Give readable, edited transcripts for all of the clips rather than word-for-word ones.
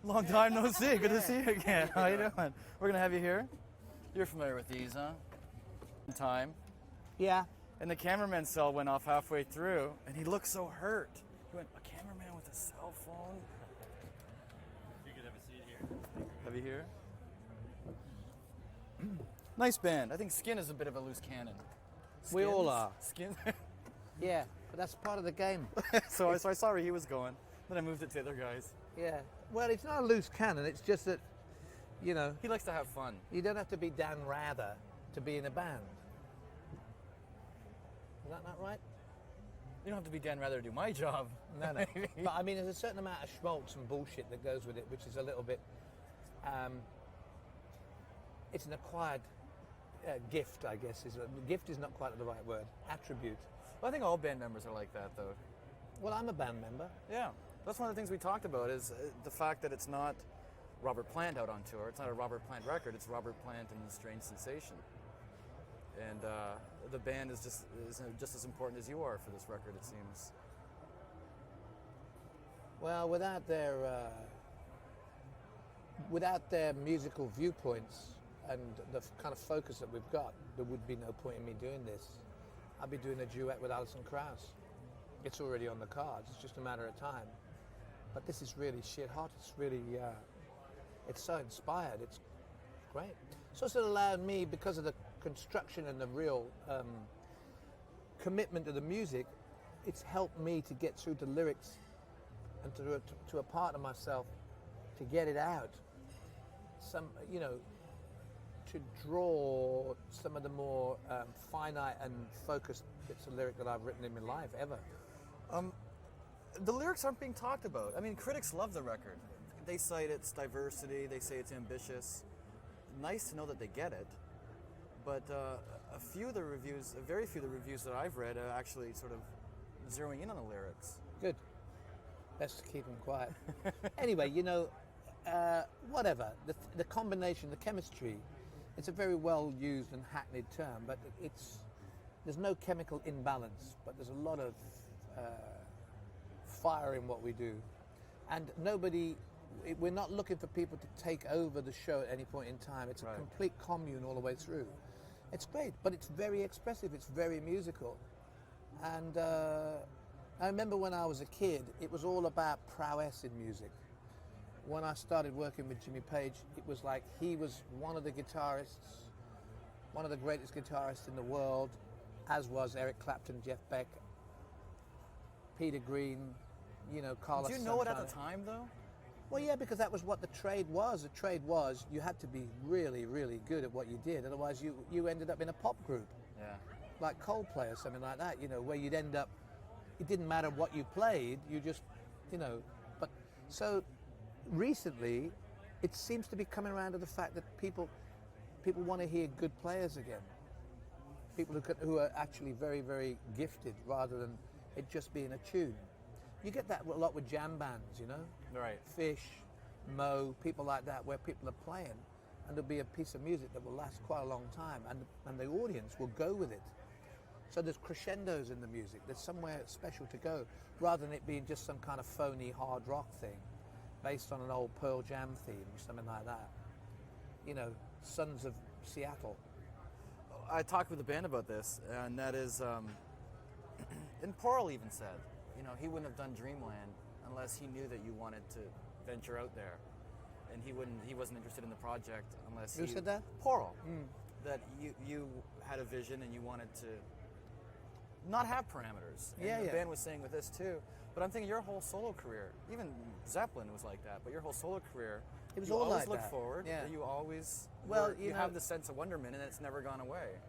Long time no see. Good to see you again. How you doing? We're gonna have you here. You're familiar with these, huh? Time. Yeah. And the cameraman cell went off halfway through, and he looked so hurt. He went, a cameraman with a cell phone? You could have a seat here. Have you here? Nice band. I think Skin is a bit of a loose cannon. We all are. Skin. Yeah, but that's part of the game. so I saw where he was going. Then I moved it to the other guys. Yeah. Well, it's not a loose cannon. It's just that, you know, He likes to have fun. you don't have to be Dan Rather to be in a band. Is that not right? You don't have to be Dan Rather to do my job. No. But I mean, there's a certain amount of schmaltz and bullshit that goes with it, which is a little bit. It's an acquired gift, I guess. Gift is not quite the right word. Attribute. Well, I think all band members are like that, though. Well, I'm a band member. Yeah. That's one of the things we talked about is the fact that it's not Robert Plant out on tour. It's not a Robert Plant record. It's Robert Plant and the Strange Sensation. And the band is just as important as you are for this record, it seems. Well, without their musical viewpoints and the kind of focus that we've got, there would be no point in me doing this. I'd be doing a duet with Alison Krauss. It's already on the cards. It's just a matter of time. But this is really shit hot. It's really, it's so inspired. It's great. It's also allowed me, because of the construction and the real commitment to the music, it's helped me to get through the lyrics and to a part of myself to get it out. To draw some of the more finite and focused bits of lyric that I've written in my life ever. The lyrics aren't being talked about. I mean, critics love the record. They cite its diversity. They say it's ambitious. Nice to know that they get it. But very few of the reviews that I've read are actually sort of zeroing in on the lyrics. Good. Best to keep them quiet. Anyway, whatever. The combination, the chemistry, it's a very well used and hackneyed term, but there's no chemical imbalance, but there's a lot of fire in what we do. And we're not looking for people to take over the show at any point in time. It's a complete commune all the way through. It's great, but it's very expressive, it's very musical. And I remember when I was a kid, it was all about prowess in music. When I started working with Jimmy Page, it was like he was one of the guitarists, one of the greatest guitarists in the world, as was Eric Clapton, Jeff Beck, Peter Green, Carlos Did you know Santana. it at the time, though? Well, yeah, because that was what the trade was. The trade was you had to be really, really good at what you did. Otherwise, you ended up in a pop group. Yeah. Like Coldplay or something like that, where you'd end up, it didn't matter what you played, you just, but so recently, it seems to be coming around to the fact that people want to hear good players again. People who are actually very, very gifted rather than it just being a tune. You get that a lot with jam bands, Right. Fish, Mo, people like that, where people are playing and there'll be a piece of music that will last quite a long time and the audience will go with it. So there's crescendos in the music. There's somewhere special to go rather than it being just some kind of phony hard rock thing based on an old Pearl Jam theme or something like that. Sons of Seattle. I talked with the band about this, and that is, and Paul even said, he wouldn't have done Dreamland unless he knew that you wanted to venture out there, and he wasn't interested in the project unless Who said that? Paul. That you had a vision and you wanted to not have parameters. And the band was saying with this too. But I'm thinking your whole solo career, even Zeppelin was like that, but your whole solo career, it was you all always like look that. forward. Yeah. You always, you have the sense of wonderment and it's never gone away.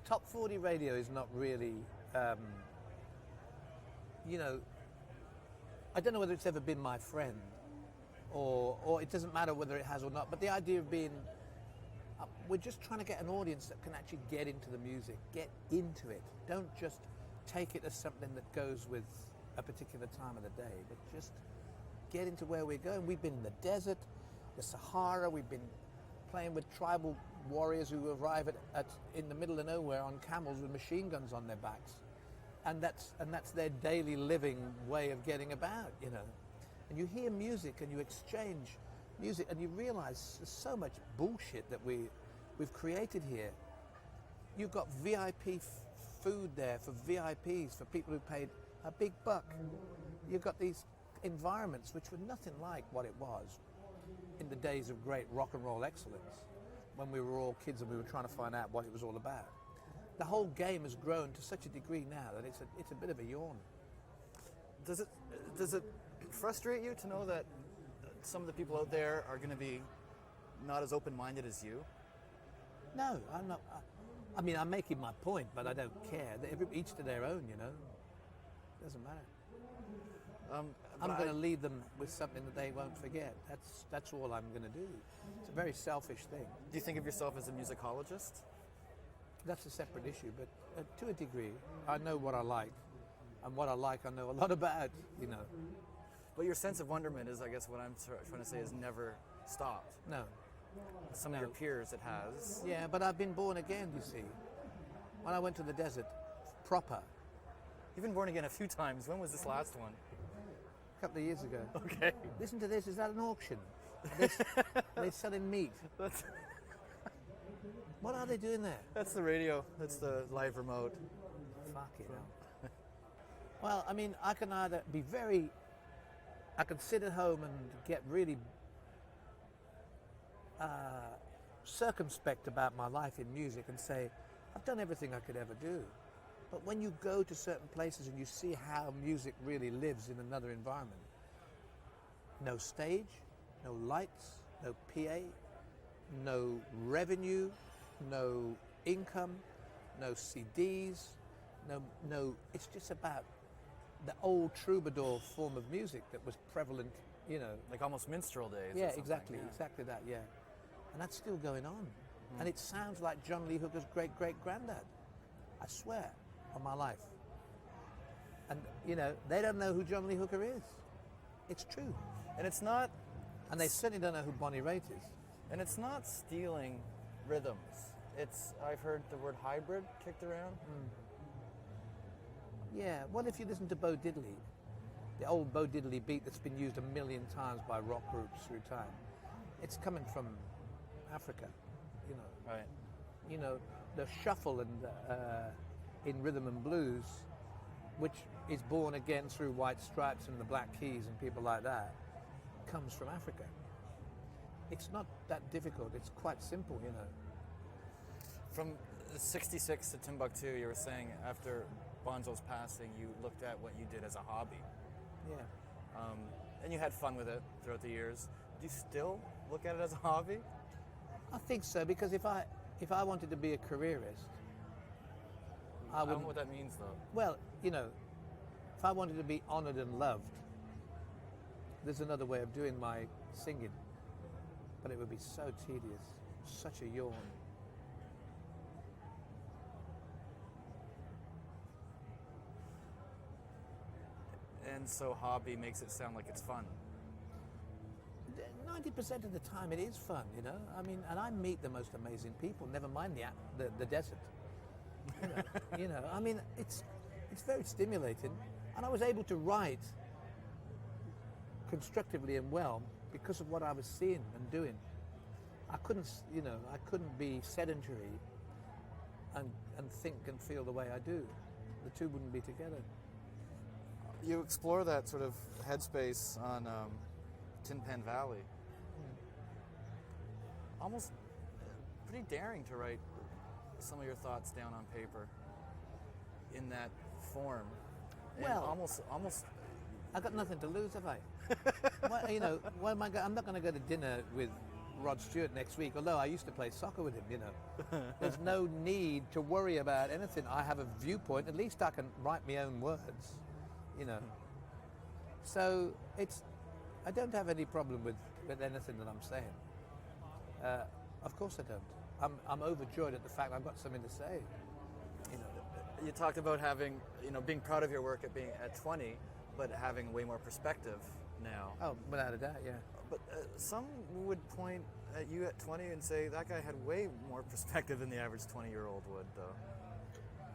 Top 40 radio is not really, I don't know whether it's ever been my friend or it doesn't matter whether it has or not, but the idea of being, we're just trying to get an audience that can actually get into the music, get into it. Don't just take it as something that goes with a particular time of the day, but just get into where we're going. We've been in the desert, the Sahara, we've been playing with tribal warriors who arrive in the middle of nowhere on camels with machine guns on their backs. And that's their daily living way of getting about, and you hear music and you exchange music and you realize there's so much bullshit that we've created here. You've got VIP food there for VIPs, for people who paid a big buck. You've got these environments which were nothing like what it was in the days of great rock and roll excellence, when we were all kids and we were trying to find out what it was all about. The whole game has grown to such a degree now that it's a bit of a yawn. Does it frustrate you to know that some of the people out there are going to be not as open-minded as you? No, I'm not. I mean, I'm making my point, but I don't care. Each to their own, you know. Doesn't matter. I'm going to leave them with something that they won't forget. That's all I'm going to do. It's a very selfish thing. Do you think of yourself as a musicologist? That's a separate issue, but to a degree, I know what I like, and what I like, I know a lot about, you know. But your sense of wonderment is, I guess, what I'm trying to say, has never stopped. No. Some of your peers, it has. Yeah, but I've been born again, you see. When I went to the desert, proper, You've been born again a few times. When was this last one? a couple of years ago. Okay. Listen to this, is that an auction? They're selling meat. What are they doing there? That's the radio. That's the live remote. Fuck it hell. Well, I mean, I can either be I can sit at home and get really circumspect about my life in music and say, I've done everything I could ever do. But when you go to certain places and you see how music really lives in another environment, no stage, no lights, no PA, no revenue, no income, no CDs, no, it's just about the old troubadour form of music that was prevalent, you know. Like almost minstrel days. Yeah, or something. exactly, Yeah. exactly that, yeah. And that's still going on. And it sounds like John Lee Hooker's great-great-granddad. I swear on my life. And, you know, they don't know who John Lee Hooker is. It's true. And it's not. And they certainly don't know who Bonnie Raitt is. And it's not stealing rhythms. I've heard the word hybrid kicked around. Yeah, well, if you listen to Bo Diddley, the old Bo Diddley beat that's been used a million times by rock groups through time, it's coming from Africa, you know. Right. You know, the shuffle and in rhythm and blues, which is born again through White Stripes and the Black Keys and people like that, comes from Africa. It's not that difficult. It's quite simple, you know. From 66 to Timbuktu, you were saying after Bonzo's passing, you looked at what you did as a hobby. Yeah. And you had fun with it throughout the years. Do you still look at it as a hobby? I think so, because if I wanted to be a careerist, I don't wouldn't. know what that means, though. Well, you know, if I wanted to be honoured and loved, there's another way of doing my singing. But it would be so tedious, such a yawn. And so hobby makes it sound like it's fun. 90% of the time it is fun, you know. I mean, and I meet the most amazing people, never mind the desert. You know, I mean, it's very stimulating. And I was able to write constructively and well because of what I was seeing and doing. I couldn't be sedentary and think and feel the way I do. The two wouldn't be together. You explore that sort of headspace on Tin Pan Valley. Almost pretty daring to write some of your thoughts down on paper in that form. And Well, almost. I got nothing to lose, have I? Well, you know, I'm not going to go to dinner with Rod Stewart next week, although I used to play soccer with him, you know. There's no need to worry about anything. I have a viewpoint. At least I can write my own words, you know. So I don't have any problem with anything that I'm saying. Of course I don't. I'm overjoyed at the fact I've got something to say, you know. You talked about having, being proud of your work at 20, but having way more perspective now. Oh, without a doubt, yeah. But some would point at you at 20 and say that guy had way more perspective than the average 20-year-old would, though.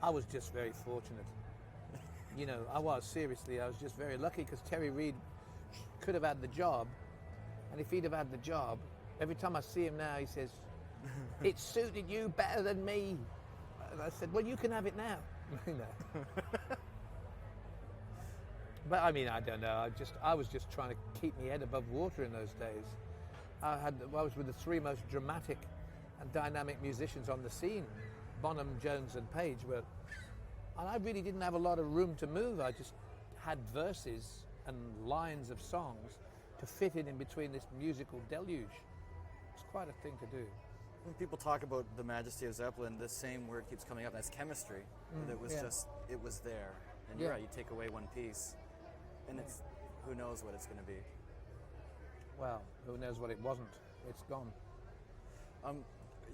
I was just very fortunate. You know, I was just very lucky because Terry Reid could have had the job, and if he'd have had the job, every time I see him now, he says, "It suited you better than me." And I said, "Well, you can have it now." You know. But I mean, I don't know. I was just trying to keep my head above water in those days. I was with the three most dramatic and dynamic musicians on the scene, Bonham, Jones, and Page. And I really didn't have a lot of room to move. I just had verses and lines of songs to fit in between this musical deluge. It's quite a thing to do. When people talk about the majesty of Zeppelin, the same word keeps coming up. That's chemistry. That was it was there. And you're right. You take away one piece, and it's who knows what it's going to be. Well, who knows what it wasn't? It's gone.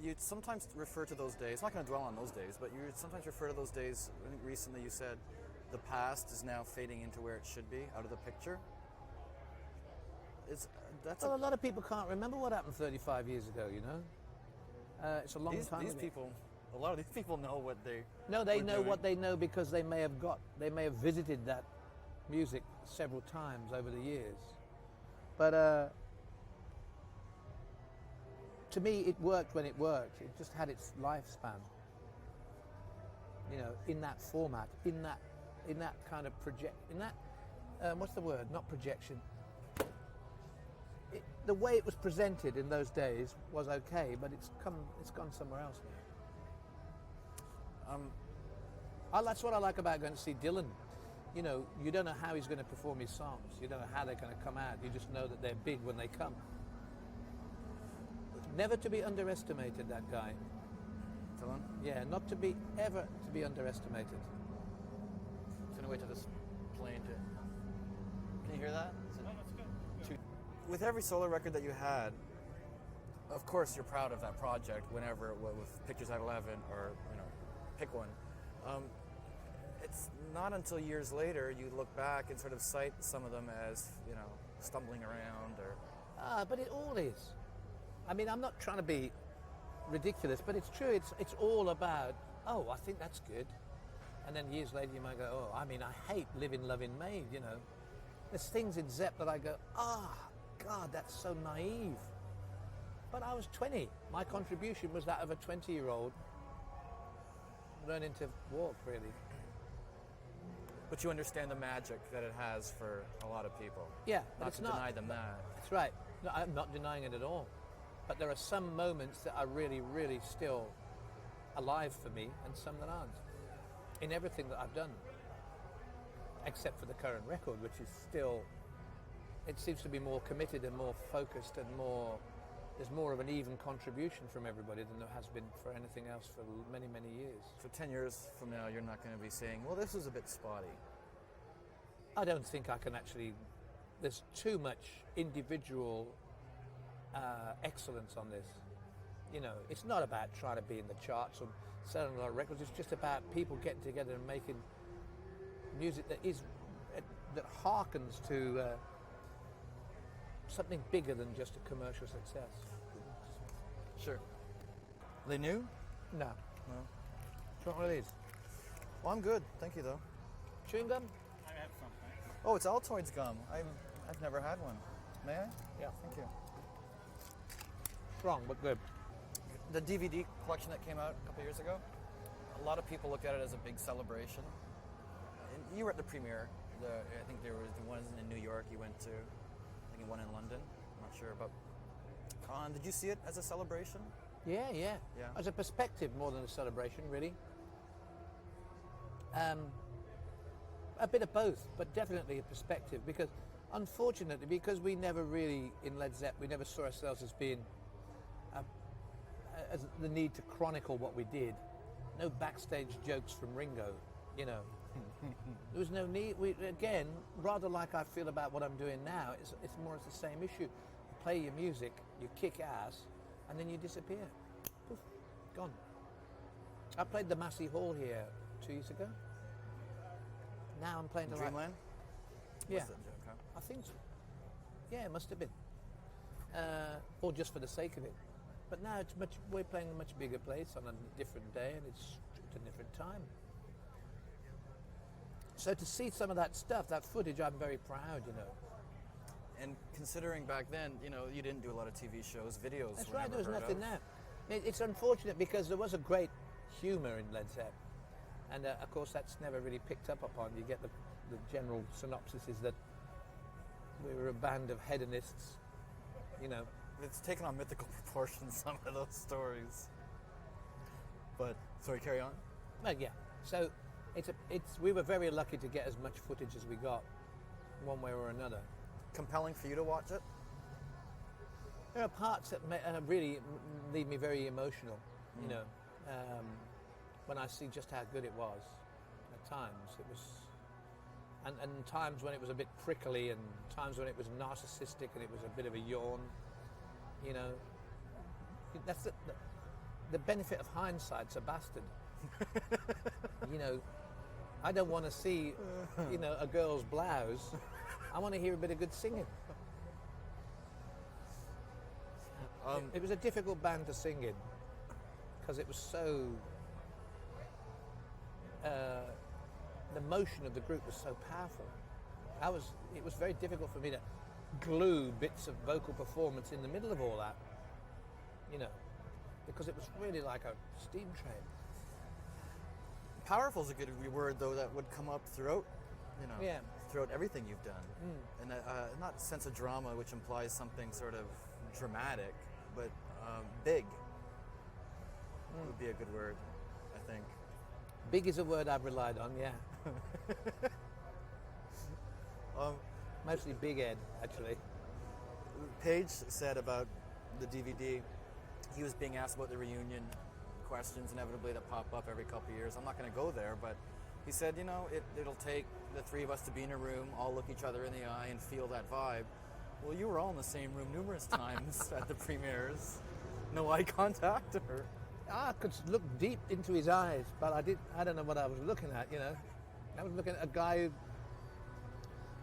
You sometimes refer to those days, not going to dwell on those days, but you sometimes refer to those days, I think recently you said, the past is now fading into where it should be, out of the picture. Well, a lot of people can't remember what happened 35 years ago, you know? It's a long time ago. A lot of these people know what they No, they know doing. what they know because they may have visited that music several times over the years. But to me, it worked when it worked. It just had its lifespan. You know, in that format, in that kind of what's the word? Not projection. The way it was presented in those days was okay, but it's gone somewhere else now. That's what I like about going to see Dylan. You know, you don't know how he's going to perform his songs. You don't know how they're going to come out. You just know that they're big when they come. Never to be underestimated, that guy. Dylan? Yeah, not to be ever to be underestimated. Just gonna wait till this plane to. Can you hear that? Oh, that's good. With every solo record that you had, of course you're proud of that project. Whenever it was with Pictures at 11, or pick one. It's not until years later you look back and sort of cite some of them as stumbling around or. But it all is. I mean, I'm not trying to be ridiculous, but it's true. It's all about, oh, I think that's good. And then years later you might go, oh, I mean, I hate Living, Loving, Made, There's things in Zepp that I go, God, that's so naive. But I was 20. My contribution was that of a 20-year-old learning to walk, really. But you understand the magic that it has for a lot of people. Yeah, but Not it's to not. deny them that. That's right. No, I'm not denying it at all. But there are some moments that are really, really still alive for me, and some that aren't. In everything that I've done. Except for the current record, which is still, it seems to be more committed and more focused and there's more of an even contribution from everybody than there has been for anything else for many, many years. So 10 years from now, you're not going to be saying, well, this was a bit spotty. I don't think I can actually, there's too much individual excellence on this. It's not about trying to be in the charts or selling a lot of records, it's just about people getting together and making music that harkens to something bigger than just a commercial success. Sure. Are they new? No. No. Do you want one of these? Well, I'm good. Thank you, though. Chewing gum? I have some, thanks. Oh, it's Altoids gum. I've never had one. May I? Yeah. Thank you. Strong, but good. The DVD collection that came out a couple years ago, a lot of people look at it as a big celebration. And you were at the premiere. I think there was the ones in New York you went to. I think one in London. I'm not sure about. Did you see it as a celebration? Yeah. Yeah. As a perspective more than a celebration, really. A bit of both, but definitely a perspective, because unfortunately, because we never really, in Led Zepp, we never saw ourselves as being as the need to chronicle what we did. No backstage jokes from Ringo, There was no need. Again, rather like I feel about what I'm doing now, it's more the same issue. You play your music, you kick ass, and then you disappear. Poof, gone. I played the Massey Hall here 2 years ago. Now I'm playing the Dreamland? Yeah, What's that joke, huh? I think so. Yeah, it must have been. Or just for the sake of it. But now we're playing a much bigger place on a different day, and it's at a different time. So to see some of that stuff, that footage, I'm very proud, And considering back then, you didn't do a lot of TV shows, videos. That's were right, never there was heard nothing of. there. It's unfortunate because there was a great humour in Led Zepp. And of course that's never really picked up upon. You get the general synopsis is that we were a band of hedonists, It's taken on mythical proportions, some of those stories. But, sorry, carry on. Well, yeah. So we were very lucky to get as much footage as we got, one way or another. Compelling for you to watch it? There are parts that really leave me very emotional, when I see just how good it was. At times it was, and times when it was a bit prickly, and times when it was narcissistic and it was a bit of a yawn. That's the benefit of hindsight's a bastard. I don't want to see, a girl's blouse. I want to hear a bit of good singing. It was a difficult band to sing in because it was so. The motion of the group was so powerful. It was very difficult for me to glue bits of vocal performance in the middle of all that, because it was really like a steam train. Powerful is a good word, though, that would come up throughout, Yeah. throughout everything you've done. And not sense of drama, which implies something sort of dramatic, but big would be a good word, I think. Big is a word I've relied on, yeah. Mostly Big Ed, actually. Page said about the DVD, he was being asked about the reunion questions inevitably that pop up every couple of years. I'm not going to go there, but he said, it'll take the three of us to be in a room, all look each other in the eye and feel that vibe. Well, you were all in the same room numerous times at the premieres. No eye contact, or... I could look deep into his eyes, but I don't know what I was looking at, I was looking at a guy who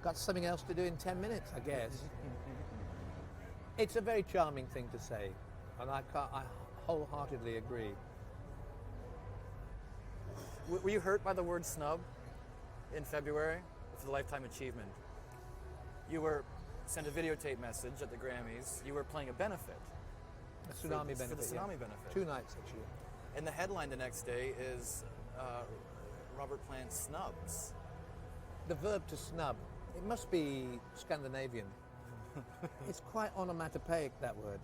got something else to do in 10 minutes, I guess. It's a very charming thing to say, and I wholeheartedly agree. Were you hurt by the word snub in February for the Lifetime Achievement? You were sent a videotape message at the Grammys. You were playing a benefit. A tsunami benefit. For the tsunami benefit. 2 nights, actually. And the headline the next day is Robert Plant snubs. The verb to snub, it must be Scandinavian. It's quite onomatopoeic, that word.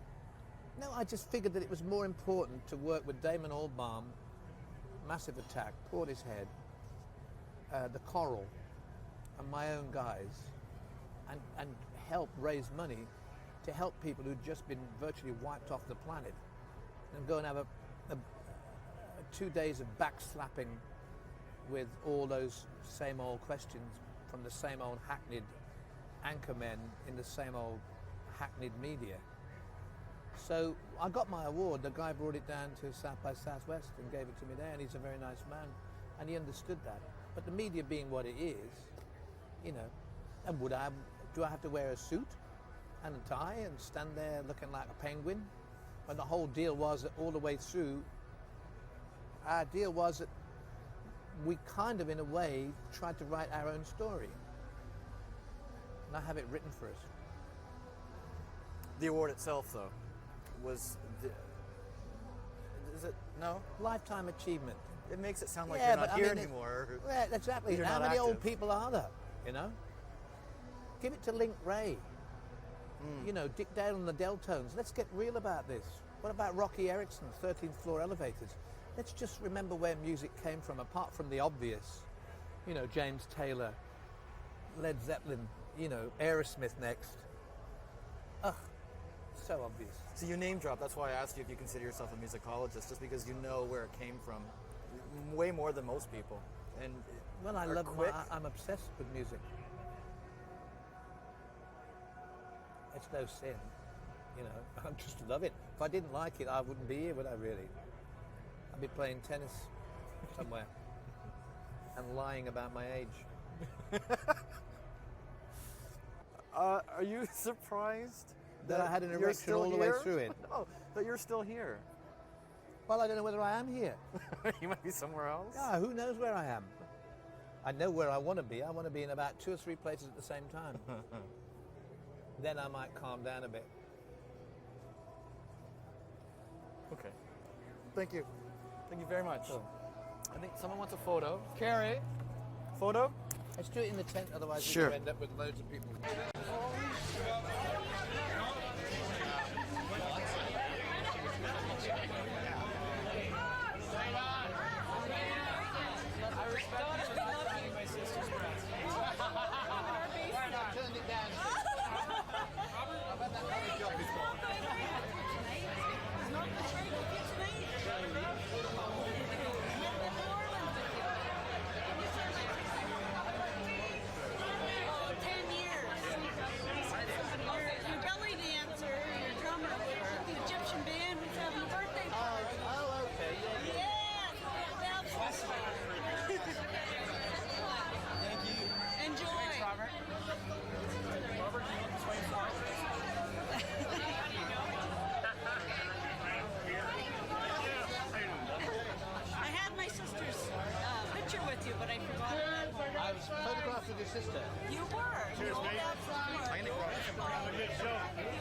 No, I just figured that it was more important to work with Damon Albarn, Massive Attack, Portishead, The Coral, and my own guys, and help raise money to help people who'd just been virtually wiped off the planet, and go and have a 2 days of backslapping with all those same old questions from the same old hackneyed anchormen in the same old hackneyed media. So I got my award. The guy brought it down to South by Southwest and gave it to me there, and he's a very nice man, and he understood that. But the media being what it is, and do I have to wear a suit and a tie and stand there looking like a penguin? When the whole deal was that all the way through, our deal was that we kind of, in a way, tried to write our own story. And I have it written for us. The award itself, though, was... Is it? No? Lifetime achievement. It makes it sound like Yeah, you're not but here I mean, anymore. Yeah, exactly. You're How not many old active. people are there, Give it to Link Ray. Dick Dale and the Deltones. Let's get real about this. What about Rocky Erickson, 13th floor elevators? Let's just remember where music came from, apart from the obvious. James Taylor, Led Zeppelin, Aerosmith next. Ugh, so obvious. So you name drop. That's why I asked you if you consider yourself a musicologist, just because you know where it came from, way more than most people. And Well, I'm obsessed with music. It's no sin, I just love it. If I didn't like it, I wouldn't be here, would I really? I'd be playing tennis somewhere and lying about my age. Are you surprised That I had an you're erection still all the way here? through it. No, that you're still here. Well, I don't know whether I am here. You might be somewhere else. Yeah, who knows where I am? I know where I want to be. I want to be in about 2 or 3 places at the same time. then I might calm down a bit. Okay. Thank you. Thank you very much. Cool. I think someone wants a photo. Carrie, photo? Let's do it in the tent, otherwise Sure. we're going to end up with loads of people. Turned it down. Your belly dancer, your drummer with the Egyptian band was having a birthday party. Oh, okay. Yeah, that's Thank you. enjoy. Robert. Robert, do you want the swing I had my sister's picture with you, but I forgot it. I was photographed with your sister. You were. Cheers, You mate. absolutely were. Good show.